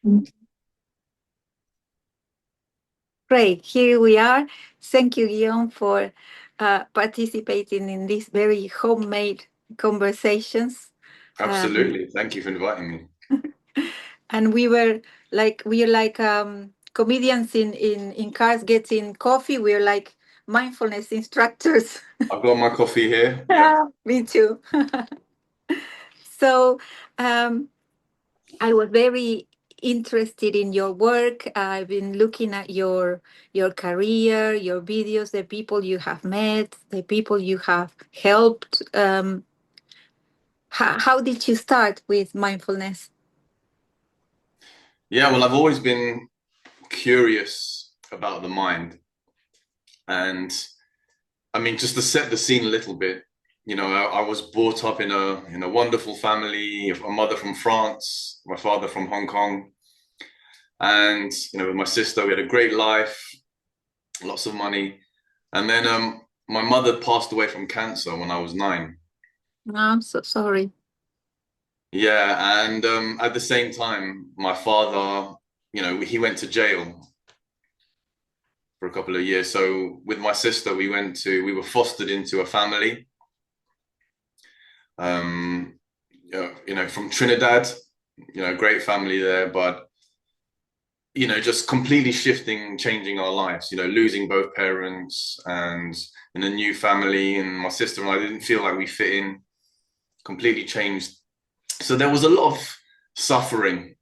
Mm. Great. Here we are. Thank you, Guillaume, for participating in these very homemade conversations. Um, Absolutely. Thank you for inviting me. and we are like comedians in cars getting coffee. We're like mindfulness instructors. I've got my coffee here. Yeah. Yeah, me too. So um, I was very interested in your work. I've been looking at your career, your videos, the people you have met, the people you have helped. How did you start with mindfulness? Yeah, well, I've always been curious about the mind. And I mean, just to set the scene a little bit, I was brought up in a wonderful family, a mother from France, my father from Hong Kong. And, with my sister, we had a great life, lots of money. And then my mother passed away from cancer when I was 9. No, I'm so sorry. Yeah, and at the same time, my father, he went to jail for a couple of years. So with my sister, we were fostered into a family, um, from Trinidad, great family there, but just completely shifting, changing our lives. Losing both parents and in a new family, and my sister and I didn't feel like we fit in. Completely changed. So there was a lot of suffering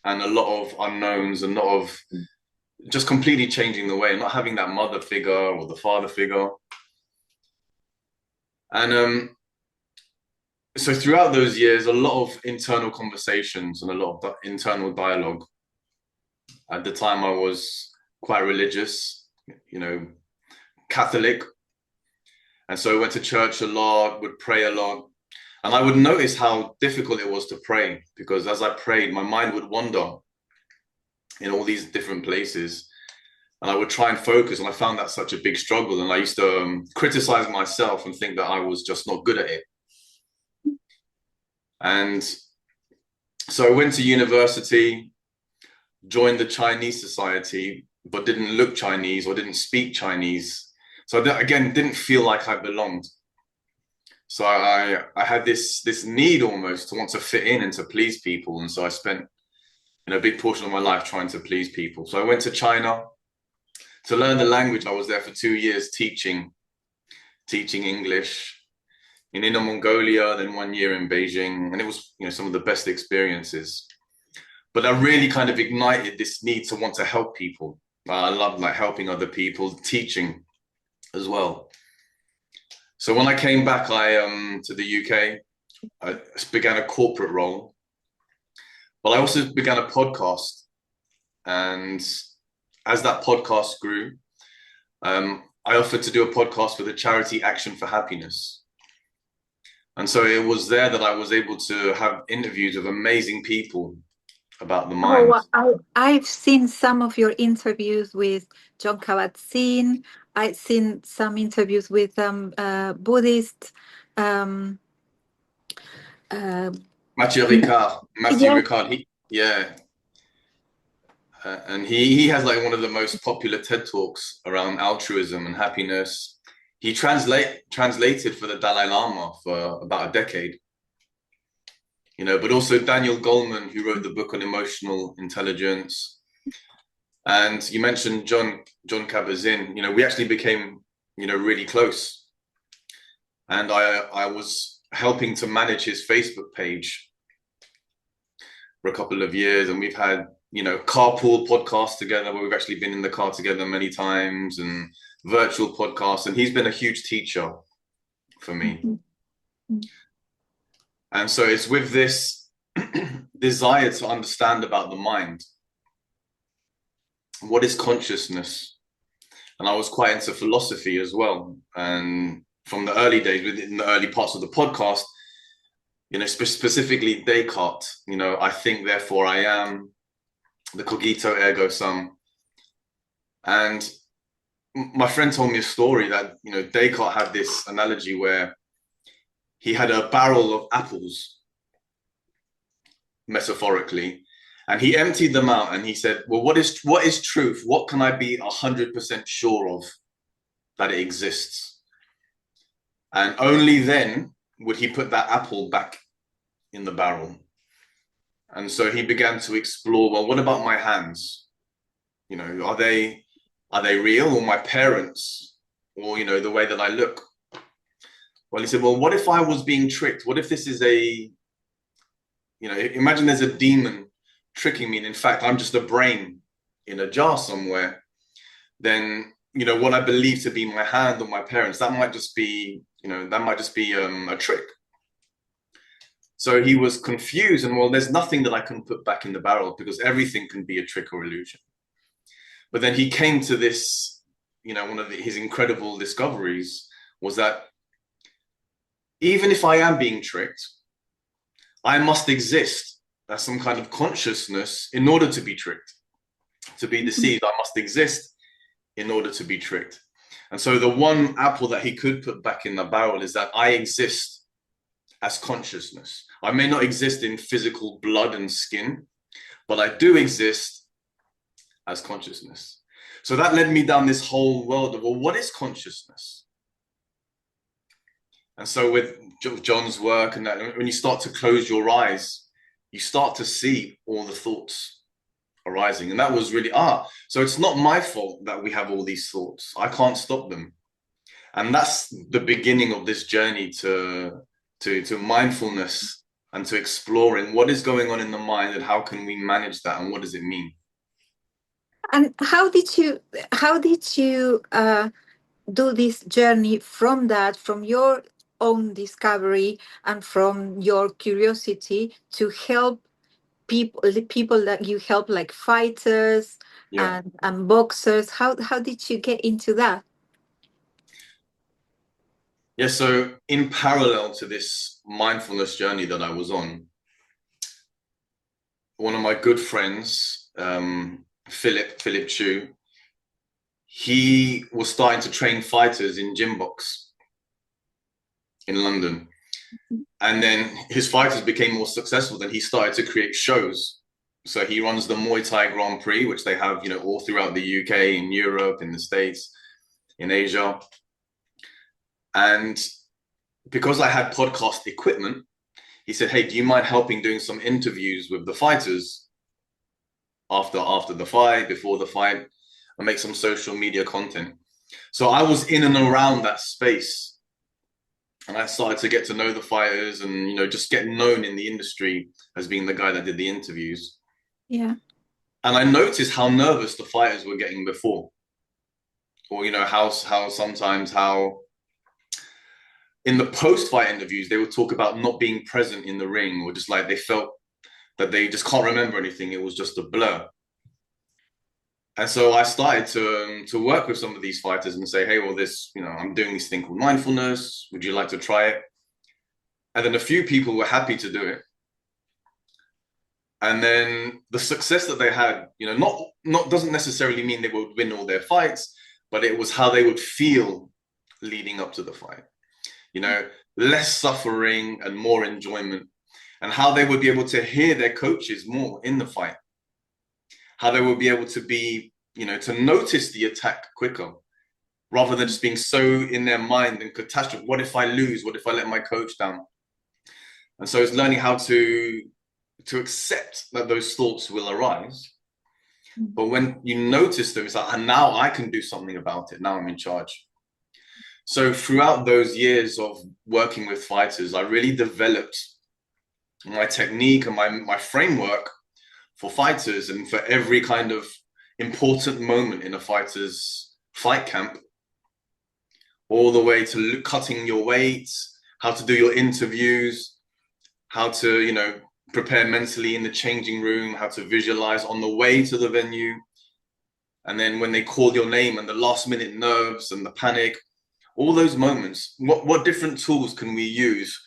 and a lot of unknowns and a lot of just completely changing the way, not having that mother figure or the father figure. And so throughout those years, a lot of internal conversations and a lot of internal dialogue. At the time, I was quite religious, you know, Catholic. And so I went to church a lot, would pray a lot. And I would notice how difficult it was to pray because as I prayed, my mind would wander in all these different places. And I would try and focus. And I found that such a big struggle. And I used to criticize myself and think that I was just not good at it. And so I went to university, joined the Chinese society, but didn't look Chinese or didn't speak Chinese. So again, didn't feel like I belonged. So I had this need almost to want to fit in and to please people. And so I spent a big portion of my life trying to please people. So I went to China to learn the language. I was there for 2 years teaching English in Inner Mongolia, then 1 year in Beijing, and it was some of the best experiences. But that really kind of ignited this need to want to help people. I love like helping other people, teaching as well. So when I came back, I to the UK, I began a corporate role, but I also began a podcast. And as that podcast grew, I offered to do a podcast for the charity Action for Happiness. And so it was there that I was able to have interviews with amazing people about the Oh, mind. I've seen some of your interviews with John Kabat-Zinn. I've seen some interviews with Buddhists. Um, uh, Matthew yes, Ricard, yeah, and he has like one of the most popular TED talks around altruism and happiness. He translated for the Dalai Lama for about a decade, but also Daniel Goleman, who wrote the book on emotional intelligence. And you mentioned John Kabat-Zinn. We actually became really close, and I was helping to manage his Facebook page for a couple of years, and we've had carpool podcasts together where we've actually been in the car together many times, and virtual podcasts, and he's been a huge teacher for me. mhm. And so it's with this desire to understand about the mind, what is consciousness. And I was quite into philosophy as well, and from the early days, within the early parts of the podcast, specifically Descartes, I think therefore I am, the cogito ergo sum. And my friend told me a story that Descartes had this analogy where he had a barrel of apples, metaphorically, And he emptied them out and he said, well, what is truth? What can I be 100% sure of that it exists? And only then would he put that apple back in the barrel. And so he began to explore, well, what about my hands? You know, are they real, or my parents, or, you know, the way that I look? Well, he said, well, what if I was being tricked? What if this is you know, imagine there's a demon tricking me, and in fact, I'm just a brain in a jar somewhere. Then, you know, what I believe to be my hand or my parents, that might just be, you know, a trick. So he was confused, and well, there's nothing that I can put back in the barrel because everything can be a trick or illusion. But then he came to this, you know, one of his incredible discoveries was that even if I am being tricked, I must exist as some kind of consciousness in order to be tricked. To be deceived, I must exist in order to be tricked. And so the one apple that he could put back in the barrel is that I exist as consciousness. I may not exist in physical blood and skin, but I do exist as consciousness. So that led me down this whole world of, well, what is consciousness? And so with John's work and that, when you start to close your eyes, you start to see all the thoughts arising. And that was really, so it's not my fault that we have all these thoughts. I can't stop them. And that's the beginning of this journey to mindfulness and to exploring what is going on in the mind and how can we manage that and what does it mean. And how did you do this journey from that, from your own discovery and from your curiosity to help people, the people that you help, like fighters Yeah. and boxers? How did you get into that? Yeah. So in parallel to this mindfulness journey that I was on, one of my good friends, Philip Chu, he was starting to train fighters in gym box in London. And then his fighters became more successful. Then he started to create shows. So he runs the Muay Thai Grand Prix, which they have, you know, all throughout the UK, in Europe, in the States, in Asia. And because I had podcast equipment, he said, hey, do you mind helping doing some interviews with the fighters after the fight, before the fight, and make some social media content? So I was in and around that space. And I started to get to know the fighters and, you know, just get known in the industry as being the guy that did the interviews. Yeah. And I noticed how nervous the fighters were getting before. Or, you know, how sometimes in the post-fight interviews, they would talk about not being present in the ring, or just like they felt that they just can't remember anything. It was just a blur. And so I started to work with some of these fighters and say, hey, well, you know, I'm doing this thing called mindfulness. Would you like to try it? And then a few people were happy to do it. And then the success that they had, you know, not doesn't necessarily mean they would win all their fights, but it was how they would feel leading up to the fight. You know, less suffering and more enjoyment, and how they would be able to hear their coaches more in the fight. How they would be able to be, you know, to notice the attack quicker, rather than just being so in their mind and catastrophe. What if I lose? What if I let my coach down? And so it's learning how to accept that those thoughts will arise. But when you notice them, it's like, and now I can do something about it. Now I'm in charge. So throughout those years of working with fighters, I really developed my technique and my framework for fighters, and for every kind of important moment in a fighter's fight camp, all the way to cutting your weight, how to do your interviews, how to, you know, prepare mentally in the changing room, how to visualize on the way to the venue. And then when they call your name and the last minute nerves and the panic, all those moments, what different tools can we use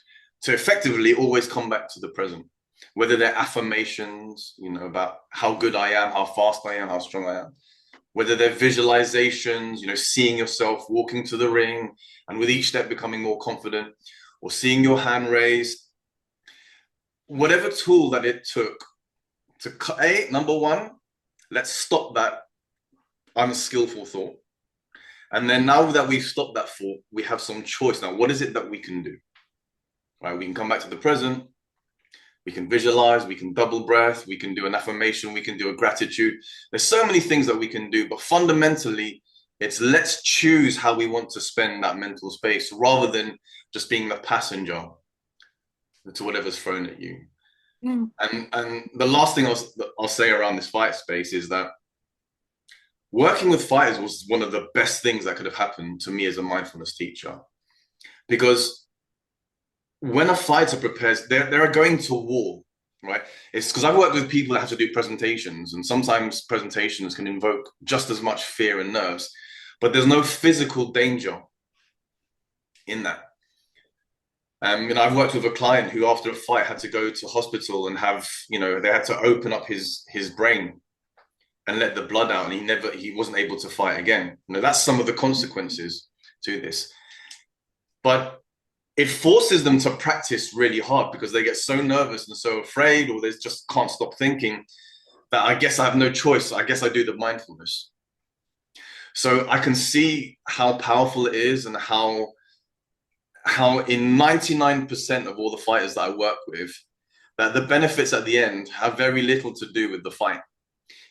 to effectively always come back to the present? Whether they're affirmations, you know, about how good I am, how fast I am, how strong I am. Whether they're visualizations, you know, seeing yourself walking to the ring and with each step becoming more confident, or seeing your hand raised. Whatever tool that it took number one, let's stop that unskillful thought. And then now that we've stopped that thought, we have some choice. Now, what is it that we can do? Right? We can come back to the present. We can visualize, we can double breath, we can do an affirmation, we can do a gratitude. There's so many things that we can do, but fundamentally, it's let's choose how we want to spend that mental space rather than just being the passenger to whatever's thrown at you. Mm. And the last thing I'll say around this fight space is that working with fighters was one of the best things that could have happened to me as a mindfulness teacher. Because when a fighter prepares, they're going to war, right? It's because I've worked with people that have to do presentations, and sometimes presentations can invoke just as much fear and nerves, but there's no physical danger in that. I've worked with a client who, after a fight, had to go to hospital and have, they had to open up his brain and let the blood out, and he wasn't able to fight again. That's some of the consequences to this. But it forces them to practice really hard because they get so nervous and so afraid, or they just can't stop thinking that I guess I have no choice. I guess I do the mindfulness. So I can see how powerful it is, and how in 99% of all the fighters that I work with, that the benefits at the end have very little to do with the fight.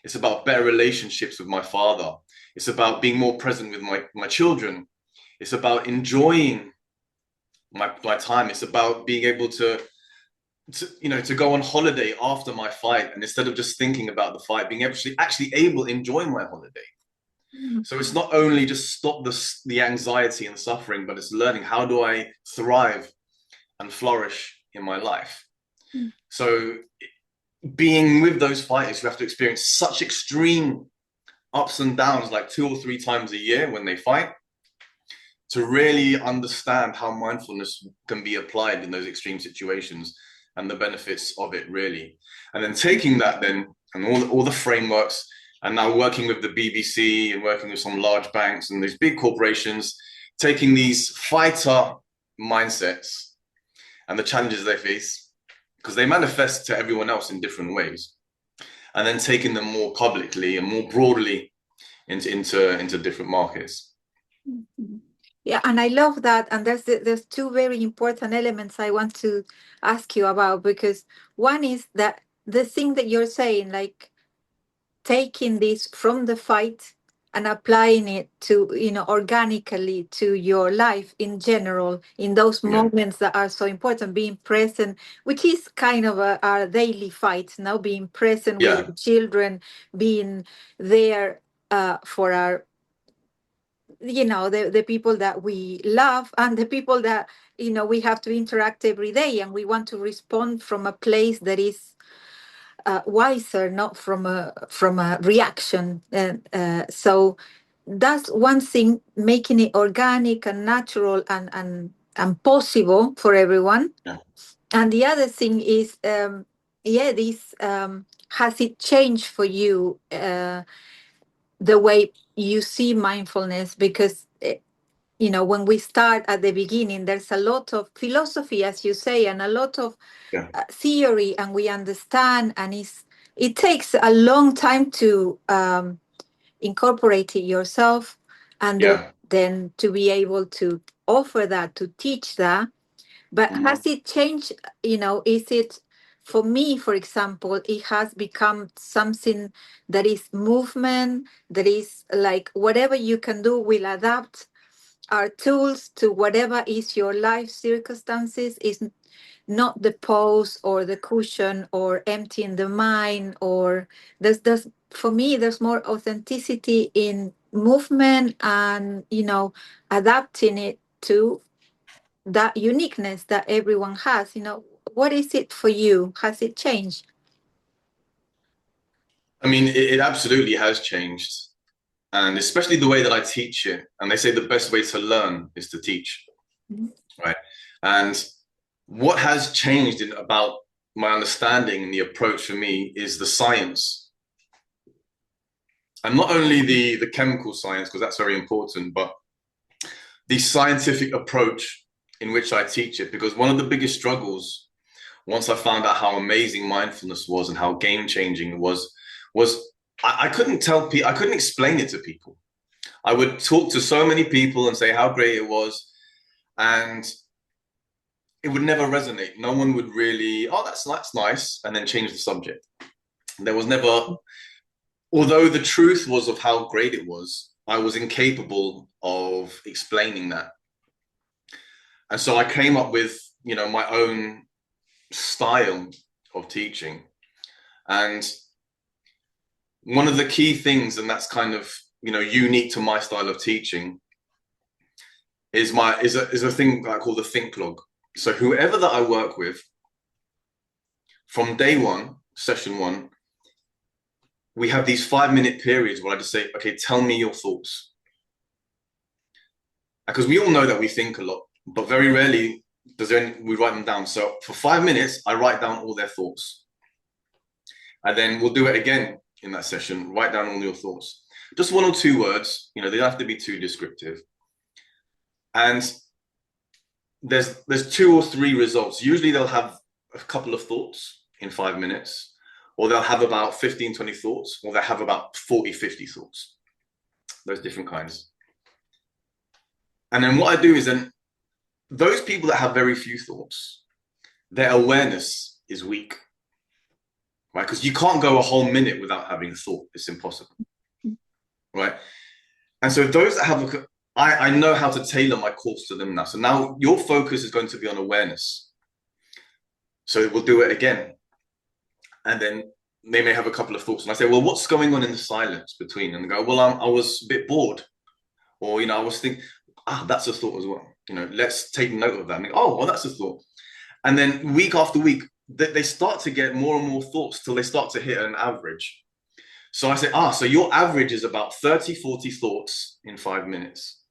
It's about better relationships with my father. It's about being more present with my children. It's about enjoying my time. It's about being able to go on holiday after my fight, and instead of just thinking about the fight, being actually able to enjoy my holiday. So it's not only just stop the anxiety and suffering, but it's learning how do I thrive and flourish in my life. So being with those fighters who have to experience such extreme ups and downs, like 2 or 3 times a year when they fight, to really understand how mindfulness can be applied in those extreme situations and the benefits of it, really. And then taking that then, and all the frameworks, and now working with the BBC and working with some large banks and these big corporations, taking these fighter mindsets and the challenges they face, because they manifest to everyone else in different ways, and then taking them more publicly and more broadly into different markets. Yeah, and I love that. And there's 2 very important elements I want to ask you about, because one is that the thing that you're saying, like taking this from the fight and applying it to, organically to your life in general, in those moments that are so important, being present, which is kind of our daily fight now, being present with our children, being there for our the people that we love, and the people that we have to interact every day, and we want to respond from a place that is wiser, not from a reaction. So that's one thing, making it organic and natural and possible for everyone. And the other thing is this has it changed for you the way you see mindfulness? Because when we start at the beginning, there's a lot of philosophy, as you say, and a lot of theory, and we understand, and it takes a long time to incorporate it yourself, and then to be able to offer that, to teach that. But has it changed? Is it, for me, for example, it has become something that is movement, that is like whatever you can do will adapt our tools to whatever is your life circumstances, is not the pose or the cushion or emptying the mind, or there's for me there's more authenticity in movement, and adapting it to that uniqueness that everyone has. What is it for you? Has it changed? I mean, it absolutely has changed, and especially the way that I teach it. And they say the best way to learn is to teach, right? And what has changed about my understanding and the approach for me is the science, and not only the chemical science, because that's very important, but the scientific approach in which I teach it. Because one of the biggest struggles once I found out how amazing mindfulness was and how game-changing it was I couldn't tell people, I couldn't explain it to people. I would talk to so many people and say how great it was, and it would never resonate. No one would really, oh, that's nice, and then change the subject. There was never, although the truth was of how great it was, I was incapable of explaining that. And so I came up with, my own style of teaching. And one of the key things, and that's kind of, unique to my style of teaching, is a thing that I call the think log. So whoever that I work with, from day one, session one, we have these 5-minute periods where I just say, okay, tell me your thoughts. Because we all know that we think a lot, but very rarely we write them down. So for 5 minutes, I write down all their thoughts. And then we'll do it again in that session, write down all your thoughts. Just 1 or 2 words, they don't have to be too descriptive. And there's 2 or 3 results. Usually they'll have a couple of thoughts in 5 minutes, or they'll have about 15, 20 thoughts, or they'll have about 40, 50 thoughts. Those different kinds. And then what I do is then those people that have very few thoughts, their awareness is weak, right? Because you can't go a whole minute without having a thought. It's impossible, right? And so those that have, I know how to tailor my course to them now. So now your focus is going to be on awareness. So we'll do it again. And then they may have a couple of thoughts. And I say, well, what's going on in the silence between? And they go, well, I was a bit bored. Or, I was thinking, that's a thought as well. Let's take note of that. And they go, oh, well, that's a thought. And then week after week, they start to get more and more thoughts till they start to hit an average. So I say, so your average is about 30, 40 thoughts in 5 minutes.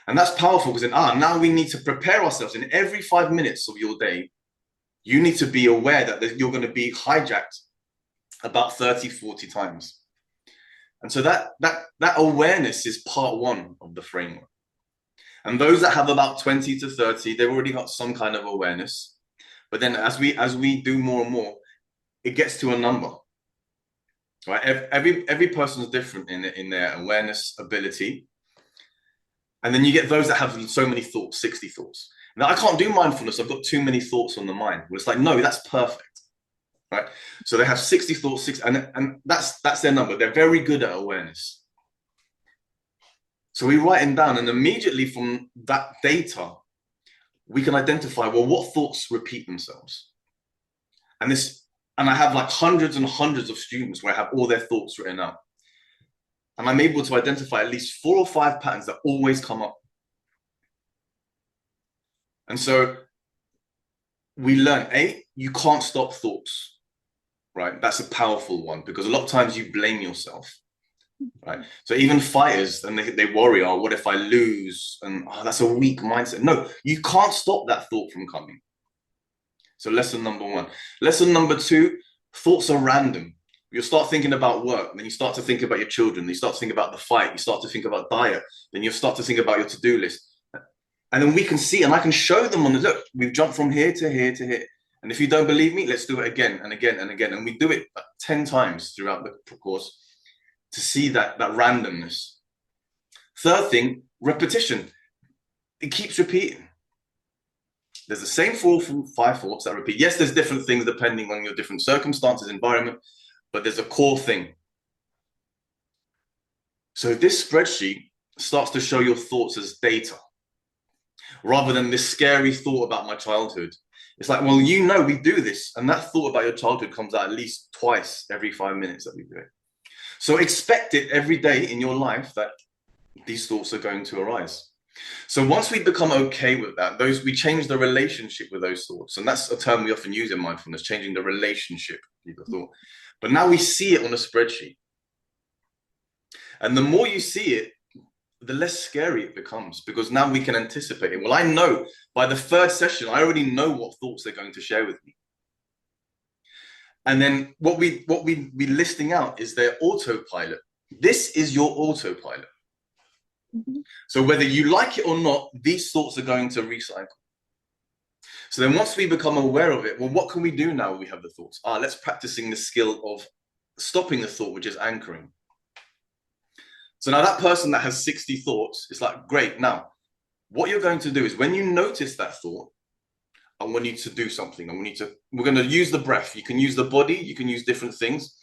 And that's powerful because then, now we need to prepare ourselves. In every 5 minutes of your day, you need to be aware that you're going to be hijacked about 30, 40 times. And so that awareness is part 1 of the framework. And those that have about 20 to 30, they've already got some kind of awareness. But then as we do more and more, it gets to a number. Right? Every person is different in their awareness ability. And then you get those that have so many thoughts, 60 thoughts. Now, I can't do mindfulness. I've got too many thoughts on the mind. Well, it's like, no, that's perfect. Right? So they have 60 thoughts, and that's their number. They're very good at awareness. So we write them down, and immediately from that data, we can identify, well, what thoughts repeat themselves. And I have like hundreds and hundreds of students where I have all their thoughts written out. And I'm able to identify at least 4 or 5 patterns that always come up. And so we learn, you can't stop thoughts, right? That's a powerful one because a lot of times you blame yourself, right? So even fighters, and they worry, what if I lose? And that's a weak mindset. No, you can't stop that thought from coming. So lesson number 1. Lesson number 2, thoughts are random. You'll start thinking about work, then you start to think about your children, then you start to think about the fight, you start to think about diet, then you start to think about your to-do list. And then we can see, and I can show them look, we've jumped from here to here to here. And if you don't believe me, let's do it again and again and again. And we do it 10 times throughout the course to see that randomness. Third thing, repetition. It keeps repeating. There's the same 4 or 5 thoughts that repeat. Yes, there's different things depending on your different circumstances, environment, but there's a core thing. So this spreadsheet starts to show your thoughts as data, rather than this scary thought about my childhood. It's like, well, we do this, and that thought about your childhood comes out at least twice every 5 minutes that we do it. So expect it every day in your life that these thoughts are going to arise. So once we become okay with that, we change the relationship with those thoughts. And that's a term we often use in mindfulness, changing the relationship with the thought. But now we see it on a spreadsheet. And the more you see it, the less scary it becomes, because now we can anticipate it. Well, I know by the 3rd session, I already know what thoughts they're going to share with me. And then what we be listing out is their autopilot. This is your autopilot. Mm-hmm. So whether you like it or not, these thoughts are going to recycle. So then once we become aware of it, well, what can we do now when we have the thoughts? Let's practicing the skill of stopping the thought, which is anchoring. So now that person that has 60 thoughts, it's like, great. Now, what you're going to do is when you notice that thought, I want you to do something. We're going to use the breath. You can use the body, you can use different things.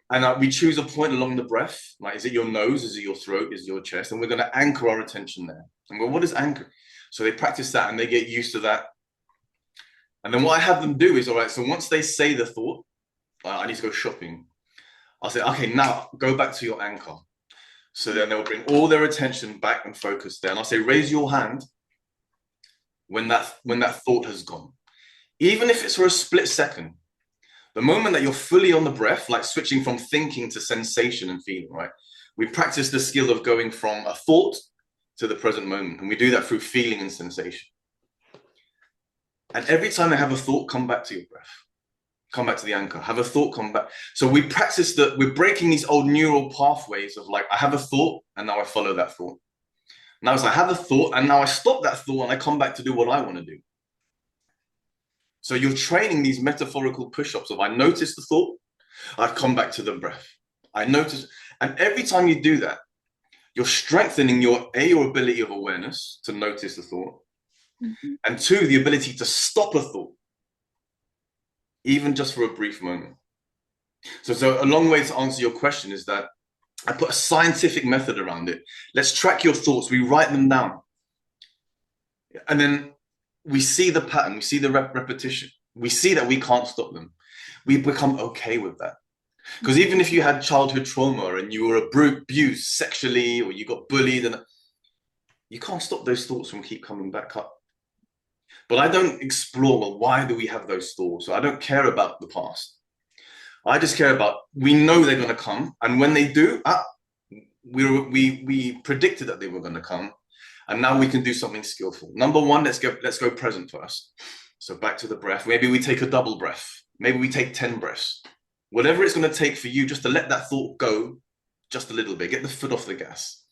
And we choose a point along the breath. Like, is it your nose? Is it your throat? Is it your chest? And we're going to anchor our attention there. And go, what is anchor? So they practice that and they get used to that. And then what I have them do is, all right, so once they say the thought, I need to go shopping. I'll say, okay, now go back to your anchor. So then they'll bring all their attention back and focus there. And I'll say, raise your hand when that thought has gone. Even if it's for a split second, the moment that you're fully on the breath, like switching from thinking to sensation and feeling, right? We practice the skill of going from a thought to the present moment. And we do that through feeling and sensation. And every time I have a thought, come back to your breath. Come back to the anchor. Have a thought, come back. So we practice that. We're breaking these old neural pathways of like, I have a thought and now I follow that thought. Now it's like, I have a thought and now I stop that thought and I come back to do what I want to do. So you're training these metaphorical push-ups of I notice the thought, I come back to the breath. I notice, and every time you do that, you're strengthening your ability of awareness to notice the thought, and 2, the ability to stop a thought, even just for a brief moment. So a long way to answer your question is that I put a scientific method around it. Let's track your thoughts. We write them down. And then we see the pattern. We see the repetition. We see that we can't stop them. We become okay with that. Because even if you had childhood trauma and you were abused sexually or you got bullied, and you can't stop those thoughts from keep coming back up. But I don't explore, well, why do we have those thoughts? So I don't care about the past. I just care about, we know they're going to come. And when they do, we predicted that they were going to come. And now we can do something skillful. Number 1, let's go present first. So back to the breath. Maybe we take a double breath. Maybe we take 10 breaths. Whatever it's going to take for you just to let that thought go just a little bit. Get the foot off the gas.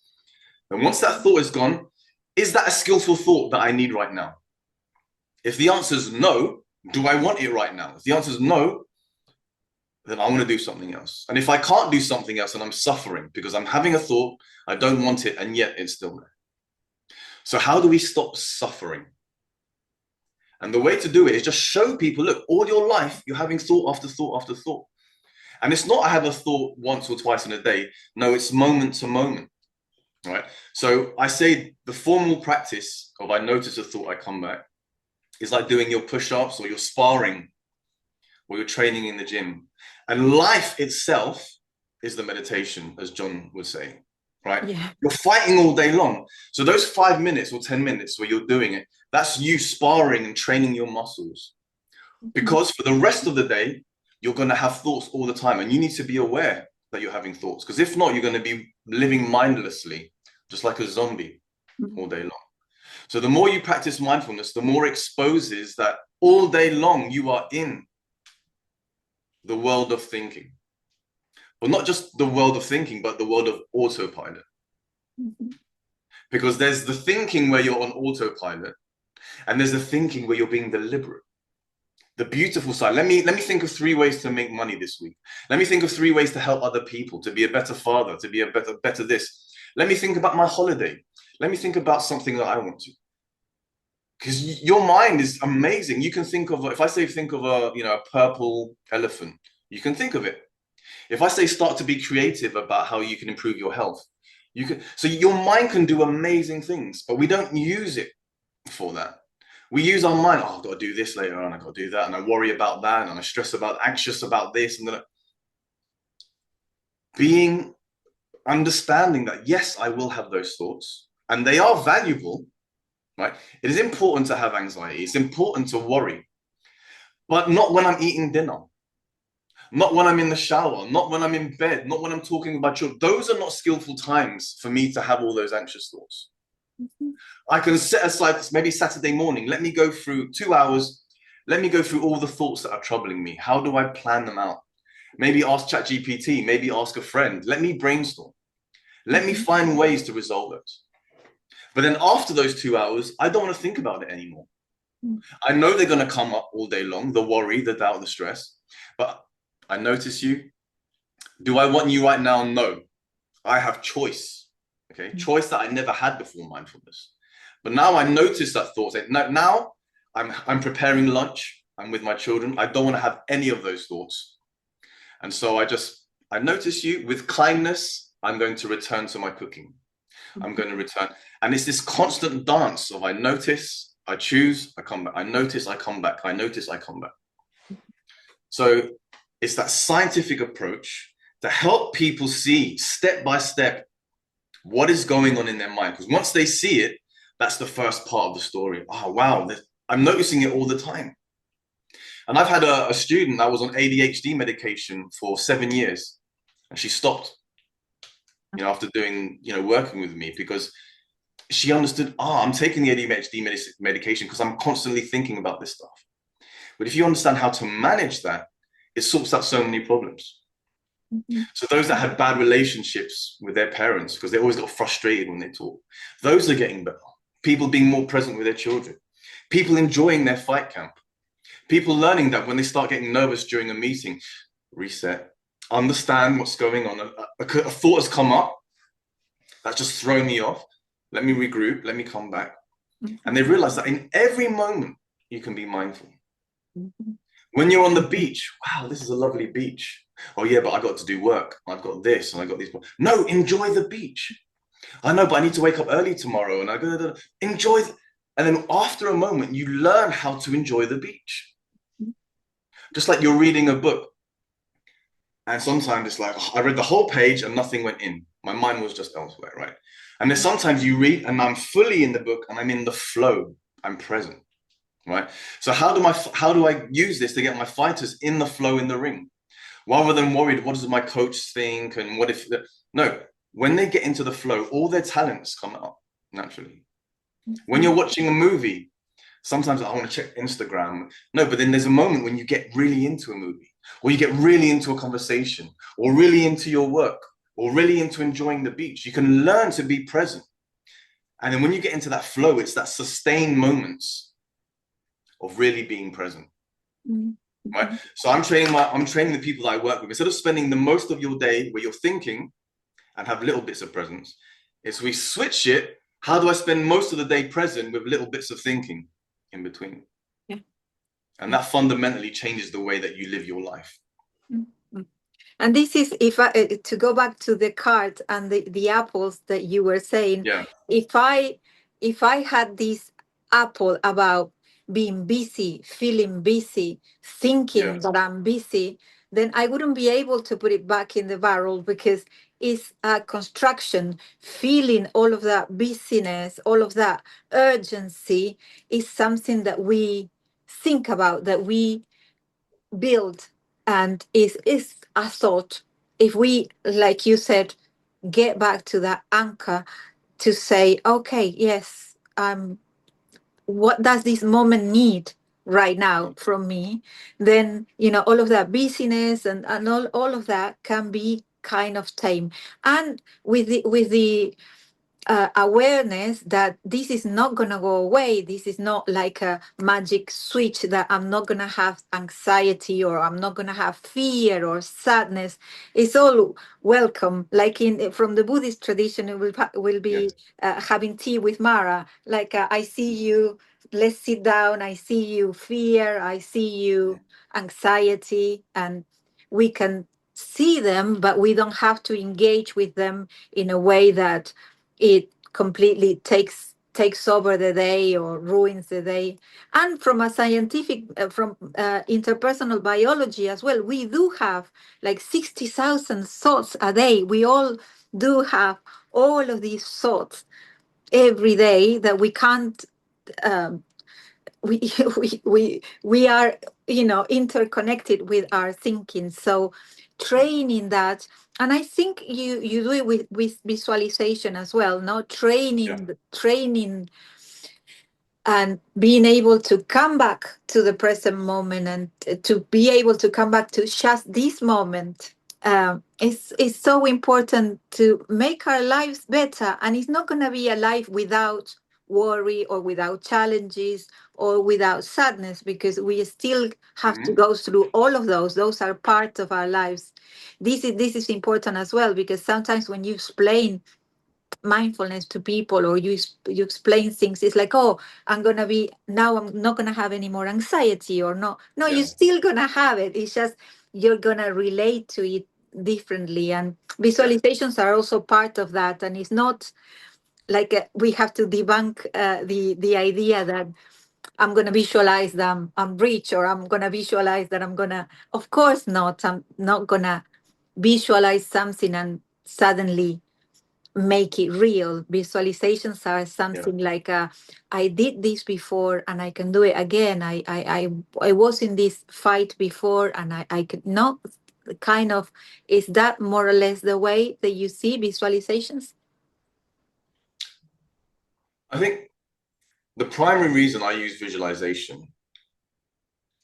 And once that thought is gone, is that a skillful thought that I need right now? If the answer is no, do I want it right now? If the answer is no, then I want to do something else. And if I can't do something else and I'm suffering because I'm having a thought, I don't want it, and yet it's still there. So how do we stop suffering? And the way to do it is just show people, look, all your life, you're having thought after thought after thought. And it's not I have a thought once or twice in a day. No, it's moment to moment. All right. So I say the formal practice of I notice a thought, I come back, is like doing your push-ups or your sparring or your training in the gym. And life itself is the meditation, as John would say. Right? Yeah. You're fighting all day long. So those 5 minutes or 10 minutes where you're doing it, that's you sparring and training your muscles. Because for the rest of the day, you're going to have thoughts all the time. And you need to be aware that you're having thoughts. Because if not, you're going to be living mindlessly, just like a zombie all day long. So the more you practice mindfulness, the more exposes that all day long you are in the world of thinking. Well, not just the world of thinking, but the world of autopilot. Because there's the thinking where you're on autopilot, and there's the thinking where you're being deliberate. The beautiful side. Let me think of 3 ways to make money this week. Let me think of 3 ways to help other people, to be a better father, to be a better this. Let me think about my holiday. Let me think about something that I want to. Because your mind is amazing. You can think of, if I say think of a purple elephant, you can think of it. If I say start to be creative about how you can improve your health, you can. So your mind can do amazing things, but we don't use it for that. We use our mind. Oh, I've got to do this later on. I've got to do that, and I worry about that, and I stress about, anxious about this, and then understanding that yes, I will have those thoughts, and they are valuable. Right? It is important to have anxiety. It's important to worry, but not when I'm eating dinner. Not when I'm in the shower, not when I'm in bed, not when I'm talking about children. Those are not skillful times for me to have all those anxious thoughts. I can set aside maybe Saturday morning. Let me go through 2 hours. Let me go through all the thoughts that are troubling me. How do I plan them out? Maybe ask ChatGPT, maybe ask a friend. Let me brainstorm. Let me find ways to resolve those. But then after those 2 hours, I don't want to think about it anymore. Mm. I know they're going to come up all day long, the worry, the doubt, the stress. But I notice you. Do I want you right now? No. I have choice. Okay. Choice that I never had before mindfulness. But now I notice that thought. Now I'm preparing lunch. I'm with my children. I don't want to have any of those thoughts. And so I notice you with kindness. I'm going to return to my cooking. I'm going to return. And it's this constant dance of I notice, I choose, I come back. I notice, I come back. I notice, I come back. So it's that scientific approach to help people see step by step what is going on in their mind. Because once they see it, that's the first part of the story. Oh, wow, I'm noticing it all the time. And I've had a student that was on ADHD medication for 7 years, and she stopped, after doing, working with me because she understood, I'm taking the ADHD medication because I'm constantly thinking about this stuff. But if you understand how to manage that, it sorts out so many problems. Mhm. So those that had bad relationships with their parents because they always got frustrated when they talk, those are getting better. People being more present with their children, people enjoying their fight camp, people learning that when they start getting nervous during a meeting, reset, understand what's going on. A thought has come up that's just thrown me off. Let me regroup. Let me come back. And they realize that in every moment, you can be mindful. Mhm. When you're on the beach, wow, this is a lovely beach. Oh, yeah, but I got to do work. I've got this and I got these. No, enjoy the beach. I know, but I need to wake up early tomorrow and I go, enjoy. And then after a moment, you learn how to enjoy the beach. Just like you're reading a book. And sometimes it's like, oh, I read the whole page and nothing went in. My mind was just elsewhere, right? And then sometimes you read and I'm fully in the book and I'm in the flow. I'm present, right? So how do I use this to get my fighters in the flow in the ring? Rather than worried, what does my coach think? And what if, no, when they get into the flow, all their talents come out naturally. When you're watching a movie, sometimes I want to check Instagram. No, but then there's a moment when you get really into a movie, or you get really into a conversation, or really into your work, or really into enjoying the beach. You can learn to be present. And then when you get into that flow, it's that sustained moments of really being present. Mhm. Right. So I'm training the people that I work with. Instead of spending the most of your day where you're thinking and have little bits of presence, is we switch it. How do I spend most of the day present with little bits of thinking in between? Yeah. And that fundamentally changes the way that you live your life. Mhm. And this is if I to go back to the cart and the apples that you were saying, Yeah. if I if I had this apple about being busy, feeling busy, Yeah. thinking that I'm busy, then I wouldn't be able to put it back in the barrel because it's a construction. Feeling all of that busyness, all of that urgency is something that we think about, that we build, and is a thought. If we, like you said, get back to that anchor to say, okay, yes, what does this moment need right now from me, then all of that busyness and all of that can be kind of tame. And with the awareness that this is not going to go away. This is not like a magic switch that I'm not going to have anxiety or I'm not going to have fear or sadness. It's all welcome. Like in from the Buddhist tradition, it will be Yes. having tea with Mara. Like I see you, let's sit down. I see you fear. I see you anxiety, and we can see them, but we don't have to engage with them in a way that it completely takes over the day or ruins the day. And from a scientific from interpersonal biology as well, we do have like 60,000 thoughts a day. We all do have all of these thoughts every day that we can't um, we we are interconnected with our thinking. So training that, and I think you do it with visualization as well, no, Yeah. training and being able to come back to the present moment and to be able to come back to just this moment. It's so important to make our lives better, and it's not going to be a life without worry or without challenges or without sadness, because we still have to Mhm. go through all of those. Those are part of our lives. This is important as well, because sometimes when you explain mindfulness to people, or you explain things, it's like, oh, I'm gonna be now, I'm not gonna have any more anxiety, or no, you're Yeah, still gonna have it. It's just you're gonna relate to it differently. And yeah, visualizations are also part of that. And it's not like we have to debunk the idea that I'm gonna visualize that I'm rich, or I'm gonna visualize that I'm gonna, of course not, I'm not gonna visualize something and suddenly make it real. Visualizations are yeah. something like, I did this before and I can do it again. I was in this fight before and I could not, kind of, is that more or less the way that you see visualizations? I think the primary reason I use visualization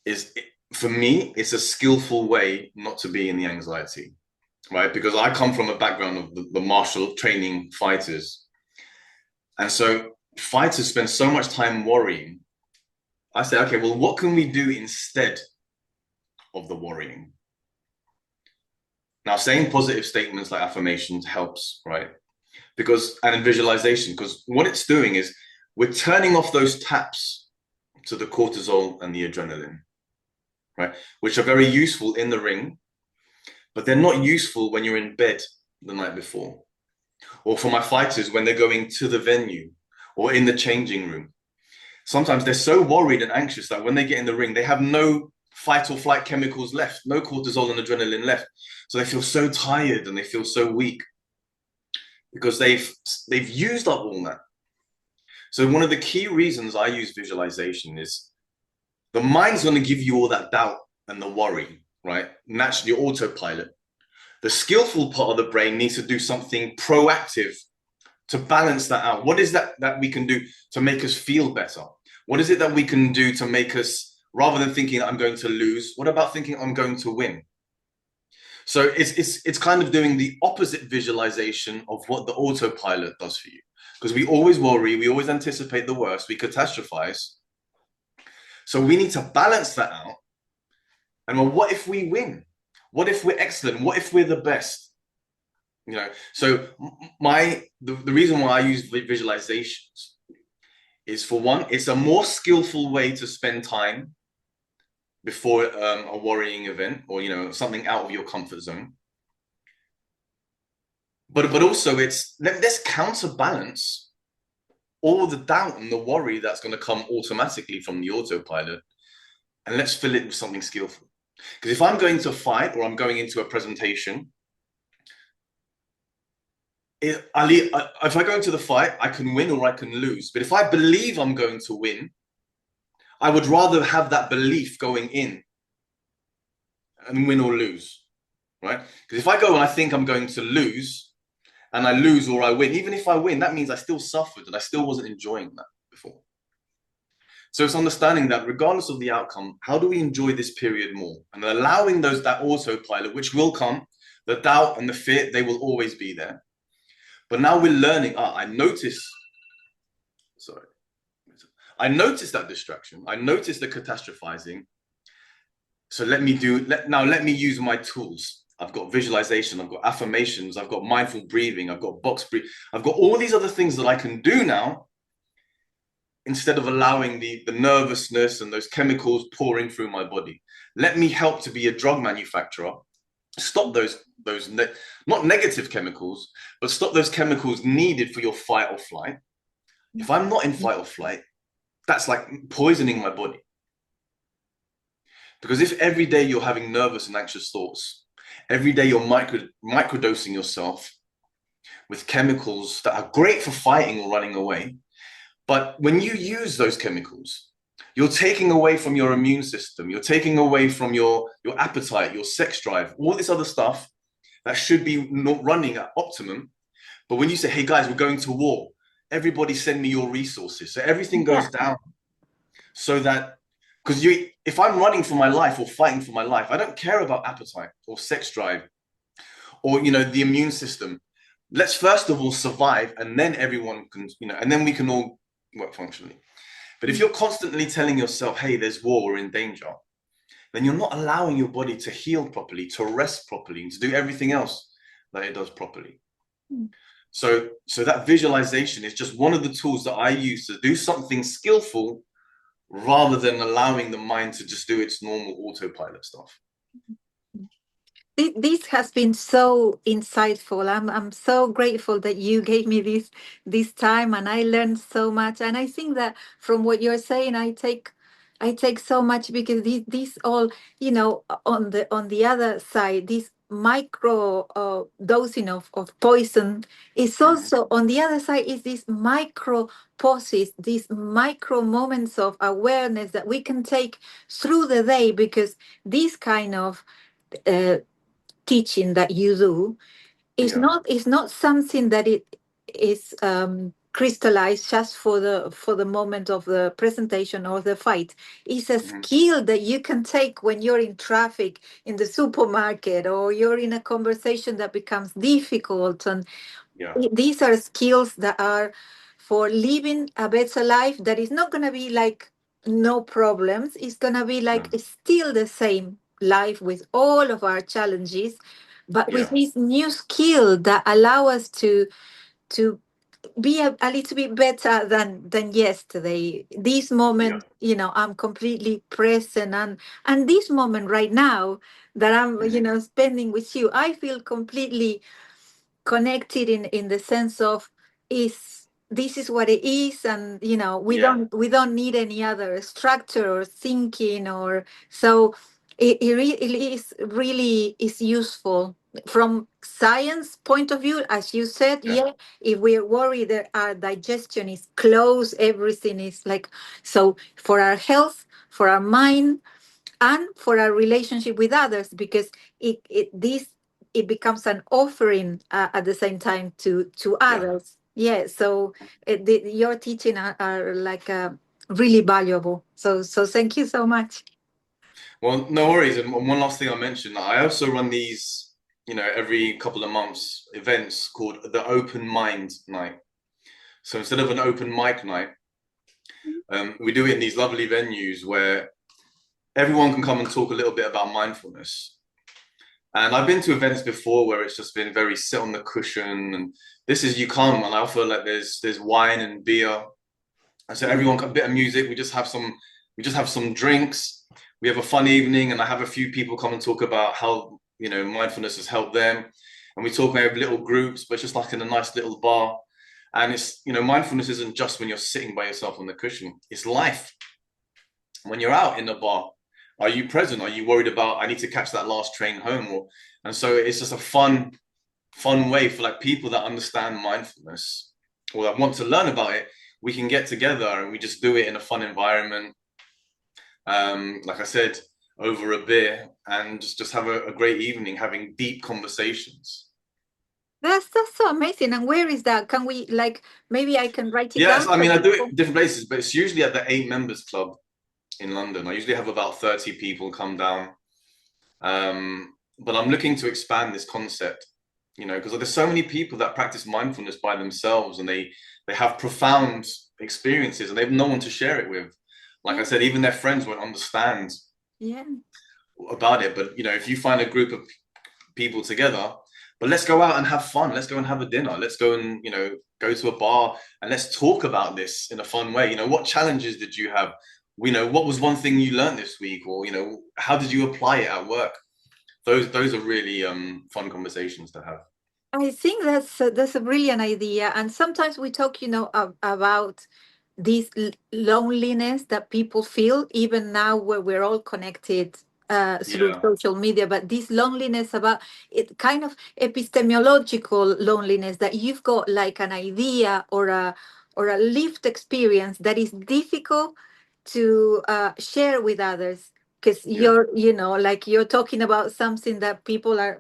is, for me, it's a skillful way not to be in the anxiety, right? Because I come from a background of the martial training fighters. And so fighters spend so much time worrying. I say, okay, well, what can we do instead of the worrying? Now, saying positive statements like affirmations helps, right? Because, and in visualization, because what it's doing is we're turning off those taps to the cortisol and the adrenaline, right? Which are very useful in the ring, but they're not useful when you're in bed the night before. Or for my fighters, when they're going to the venue or in the changing room. Sometimes they're so worried and anxious that when they get in the ring, they have no fight or flight chemicals left, no cortisol and adrenaline left. So they feel so tired and they feel so weak because they've used up all that. So one of the key reasons I use visualization is the mind's going to give you all that doubt and the worry, right? Naturally, autopilot. The skillful part of the brain needs to do something proactive to balance that out. What is that we can do to make us feel better? What is it that we can do to make us, rather than thinking I'm going to lose, what about thinking I'm going to win? So it's kind of doing the opposite visualization of what the autopilot does for you. Because we always worry, we always anticipate the worst, we catastrophize. So we need to balance that out. And well, what if we win? What if we're excellent? What if we're the best? You know, so the reason why I use visualizations is, for one, it's a more skillful way to spend time before a worrying event, or something out of your comfort zone. But also let's counterbalance all the doubt and the worry that's going to come automatically from the autopilot, and let's fill it with something skillful. Because if I'm going to fight or I'm going into a presentation, if I go into the fight, I can win or I can lose. But if I believe I'm going to win, I would rather have that belief going in and win or lose, right? Because if I go and I think I'm going to lose, and I lose or I win, even if I win, that means I still suffered and I still wasn't enjoying that before. So it's understanding that regardless of the outcome, how do we enjoy this period more? And allowing that autopilot, which will come, the doubt and the fear, they will always be there. But now we're learning, sorry, I noticed that distraction. I noticed the catastrophizing. So let me use my tools. I've got visualization, I've got affirmations, I've got mindful breathing, I've got box breathing, I've got all these other things that I can do now, instead of allowing the nervousness and those chemicals pouring through my body. Let me help to be a drug manufacturer, stop not negative chemicals, but stop those chemicals needed for your fight or flight. If I'm not in fight or flight, that's like poisoning my body. Because if every day you're having nervous and anxious thoughts, every day you're microdosing yourself with chemicals that are great for fighting or running away, but when you use those chemicals, you're taking away from your immune system, you're taking away from your appetite, your sex drive, all this other stuff that should be not running at optimum. But when you say, hey guys, we're going to war, everybody send me your resources. So everything Yeah. goes down, so that, because if I'm running for my life or fighting for my life, I don't care about appetite or sex drive or the immune system. Let's first of all survive, and then everyone can, and then we can all work functionally. But if you're constantly telling yourself, hey, there's war, we're in danger, then you're not allowing your body to heal properly, to rest properly, and to do everything else that it does properly. Mm. So that visualization is just one of the tools that I use to do something skillful rather than allowing the mind to just do its normal autopilot stuff. This has been so insightful. I'm so grateful that you gave me this time, and I learned so much. And I think that from what you're saying, I take so much, because these all, on the other side, this micro dosing of poison is Mm-hmm. also on the other side, is this micro pauses, these micro moments of awareness that we can take through the day, because this kind of uh, teaching that you do Yeah. is not something that it is crystallized just for the moment of the presentation or the fight. It's a Mm-hmm. skill that you can take when you're in traffic in the supermarket, or you're in a conversation that becomes difficult. And Yeah. these are skills that are for living a better life, that is not going to be like no problems. It's going to be like No. still the same life with all of our challenges, but with Yeah. this new skill that allow us to be a little bit better than yesterday. This Yeah. moment, I'm completely present, and this moment right now that I'm, Mm-hmm. spending with you, I feel completely connected in the sense of, is this is what it is, and we Yeah. don't need any other structure or thinking, or so it is really is useful from science point of view, as you said. Yeah. Yeah, if we're worried that our digestion is closed, everything is like, so for our health, for our mind, and for our relationship with others, because it becomes an offering at the same time to Yeah. others. Yeah, so your teaching are like really valuable, so thank you so much. Well, no worries. And one last thing I mentioned, I also run these, every couple of months events called the Open Mind Night. So instead of an open mic night, we do it in these lovely venues where everyone can come and talk a little bit about mindfulness. And I've been to events before where it's just been very sit on the cushion, and this is you come and I feel like there's wine and beer. And so everyone got a bit of music. We just have some drinks. We have a fun evening, and I have a few people come and talk about how mindfulness has helped them. And we talk maybe little groups, but it's just like in a nice little bar. And it's mindfulness isn't just when you're sitting by yourself on the cushion. It's life. When you're out in the bar, are you present? Are you worried about I need to catch that last train home? And so it's just a fun way for like people that understand mindfulness or that want to learn about it. We can get together and we just do it in a fun environment. Like I said, over a beer and just have a great evening, having deep conversations. That's so amazing. And where is that? Can we, like, maybe I can write it Yes, down I so mean I do people. it different places, but it's usually at the Eight Members Club in London. I usually have about 30 people come down. But I'm looking to expand this concept, because there's so many people that practice mindfulness by themselves and they have profound experiences and they have no one to share it with. Like I Yeah, said, even their friends won't understand yeah. about it. But if you find a group of people together, but let's go out and have fun. Let's go and have a dinner. Let's go and go to a bar and let's talk about this in a fun way. What challenges did you have? What was one thing you learned this week, or how did you apply it at work? Those are really fun conversations to have. I think that's a brilliant idea. And sometimes we talk, about this loneliness that people feel, even now where we're all connected through Yeah, social media. But this loneliness, about it, kind of epistemological loneliness, that you've got like an idea or a lived experience that is difficult to share with others, because yeah, like you're talking about something that people are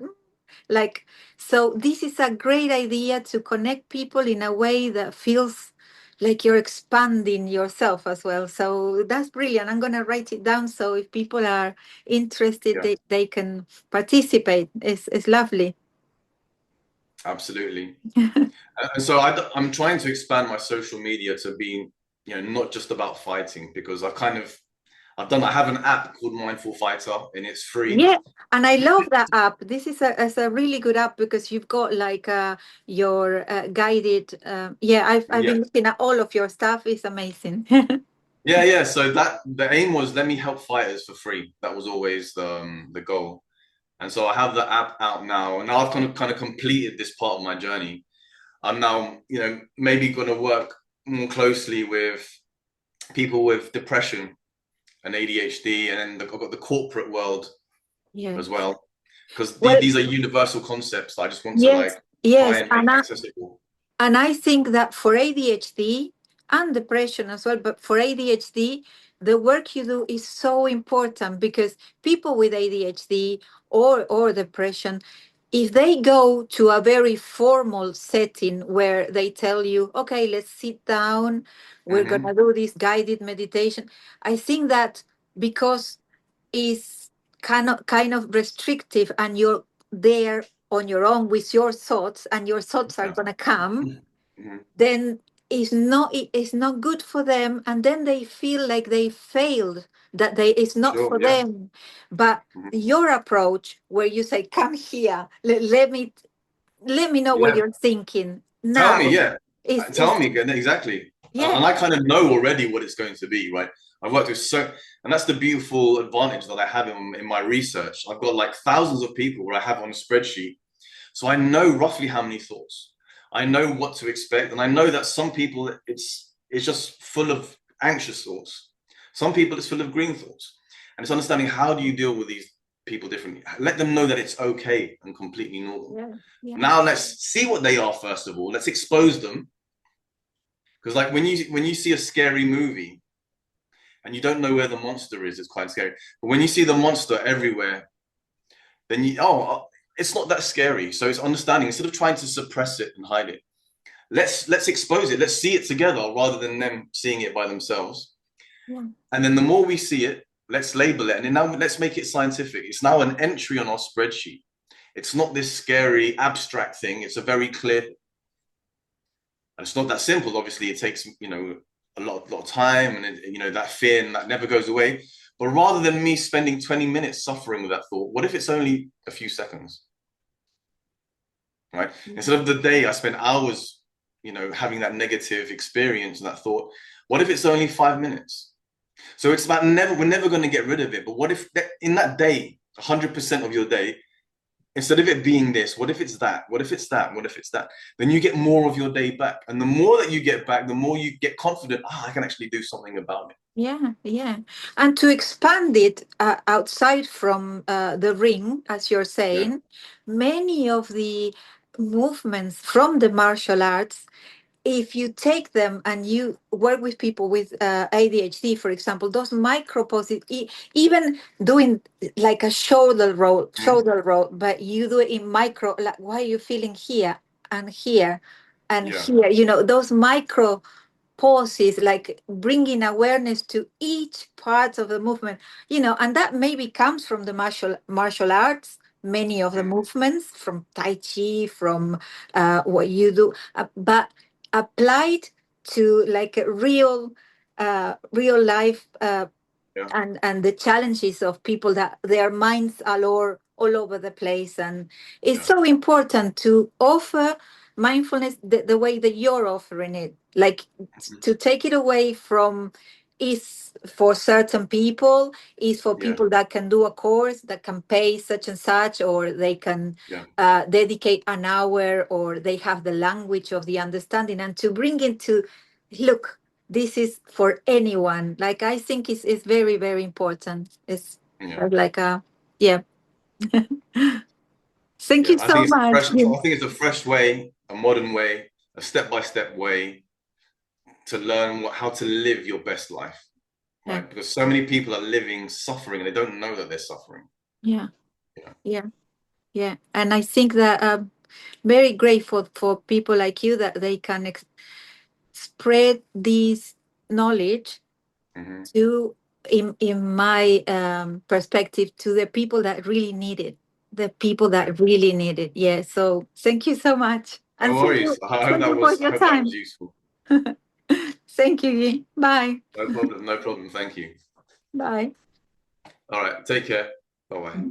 like. So this is a great idea to connect people in a way that feels like you're expanding yourself as well. So that's brilliant. I'm going to write it down, so if people are interested, yeah, they can participate. It's lovely. absolutely. And so I'm trying to expand my social media to be. not just about fighting, because I have an app called Mindful Fighter, and it's free. Yeah, and I love that app. This is a really good app because you've got like your guided. Yeah, I've Yeah. been looking at all of your stuff. It's amazing. Yeah, yeah. So that the aim was, let me help fighters for free. That was always the goal. And so I have the app out now, and now I've kind of completed this part of my journey. I'm now, maybe going to work more closely with people with depression and ADHD, and then I've got the corporate world Yeah. as well, because Well, these are universal concepts that I just want to yes, like try yes, and make accessible. and I think that for ADHD and depression as well, but for ADHD, the work you do is so important because people with ADHD or depression, if they go to a very formal setting where they tell you, okay, let's sit down, we're Mm-hmm. gonna do this guided meditation, I think that because it's kind of restrictive and you're there on your own with your thoughts and your thoughts are Yeah. going to come, Mm-hmm. then it's not good for them, and then they feel like they failed, that they it's not Sure. for Yeah. them. But Mm-hmm. your approach where you say, come here, let me know what Yeah. you're thinking Tell me. now, Yeah. is Tell me exactly. yeah, And I kind of know already what it's going to be, right? I've worked with and that's the beautiful advantage that I have in my research. I've got like thousands of people where I have on a spreadsheet. So I know roughly how many thoughts. I know what to expect, and I know that some people it's just full of anxious thoughts. Some people it's full of green thoughts, and it's understanding how do you deal with these people differently. Let them know that it's okay and completely normal. yeah, yeah, Now let's see what they are first of all. Let's expose them, because like when you see a scary movie and you don't know where the monster is, it's quite scary. But when you see the monster everywhere, then it's not that scary. So it's understanding, instead of trying to suppress it and hide it. Let's expose it. Let's see it together rather than them seeing it by themselves. yeah, And then the more we see it, let's label it. And then now let's make it scientific. It's now an entry on our spreadsheet. It's not this scary abstract thing. It's a very clear, and it's not that simple. Obviously, it takes a lot of time, and that fear, and that never goes away. But rather than me spending 20 minutes suffering with that thought, what if it's only a few seconds? Right? Instead of the day I spend hours, having that negative experience and that thought, what if it's only 5 minutes? So it's about we're never going to get rid of it. But what if in that day, 100% of your day, instead of it being this, what if it's that? What if it's that? What if it's that? Then you get more of your day back. And the more that you get back, the more you get confident, I can actually do something about it. yeah, yeah. And to expand it outside from the ring, as you're Yeah. saying, many of the movements from the martial arts, if you take them and you work with people with ADHD, for example, those micro poses, even doing like a Mm-hmm. shoulder roll, but you do it in micro, like why are you feeling here and here and Yeah. here? Those micro pauses, like bringing awareness to each part of the movement, and that maybe comes from the martial arts, many of the Mm-hmm. movements from Tai Chi, from what you do, but applied to like a real life, Yeah. and the challenges of people that their minds are all over the place. And it's Yeah. so important to offer mindfulness the way that you're offering it, like Mm-hmm. to take it away from is for certain people, is for Yeah. people that can do a course, that can pay such and such, or they can Yeah. dedicate an hour, or they have the language of the understanding, and to bring it to, look, this is for anyone. Like, I think it's very, very important. It's Yeah. like yeah. Thank Yeah. you so much. Yeah. I think it's a fresh way, a modern way, a step-by-step way to learn how to live your best life, Yeah. right? Because so many people are living suffering and they don't know that they're suffering. Yeah. Yeah. Yeah. Yeah. And I think that very grateful for people like you, that they can spread this knowledge Mm-hmm. to, in my perspective, to the people that really need it, the people Yeah. that really need it. Yeah. So thank you so much, No and thank you worries. I hope thank you for I your hope that was time. useful. Thank you, Guy. Bye. No problem. No problem. Thank you. Bye. All right. Take care. Bye bye.